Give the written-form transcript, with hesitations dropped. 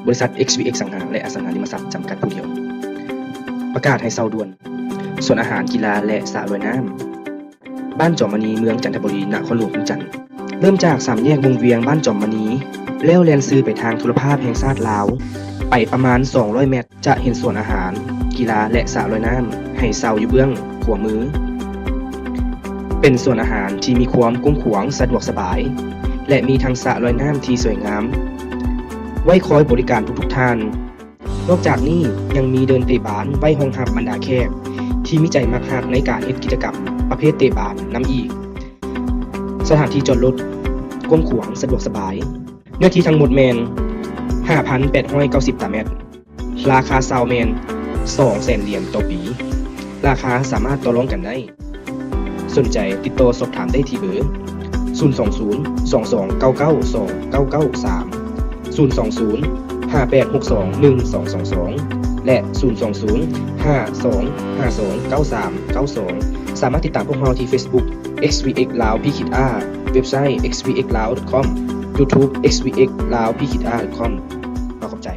บริษัท XVX สังหารและอสังหาริมทรัพย์จำกัดผู้เดียวประกาศให้เซาด่วนส่วนอาหารกีฬาและสระว่ายน้ำบ้านจอมมณีเมืองจันทบุรีนครหลวงจันทร์เริ่มจาก3แยกวงเวียงบ้านจอมมณีแล้วแล่นซื้อไปทางธุรภาพแห่งชาติลาวไปประมาณ200เมตรจะเห็นสวนอาหารกีฬาและสระว่ายน้ำให้เซาอยู่เบื้องขวามือเป็นสวนอาหารที่มีความกว้างขวางสะดวกสบายและมีทั้งสระว่ายน้ำที่สวยงามไว้คอยบริการทุกท่านนอกจากนี้ยังมีเดินเตะบานไว้รองรับบรรดาแขกที่มีใจมักฮักในการเฮ็ดกิจกรรมประเภทเตะบานนำอีกสถานที่จอดรถกว้างขวางสะดวกสบายเนื้อที่ทั้งหมดแมน 5,890 ตารางเมตรราคาเซาแมน 200,000 เหรียญต่อปีราคาสามารถต่อรองกันได้สนใจติดต่อสอบถามได้ที่เบอร์ 020-2299-2923 020-5862-1222 และ 020-5252-9392 สามารถติดตามพวกเราที่ Facebook XVX ลาวพี่คิดอาเว็บไซต์ xvxlao.com YouTube XVX ลาวพี่คิดอา.com ขอบใจ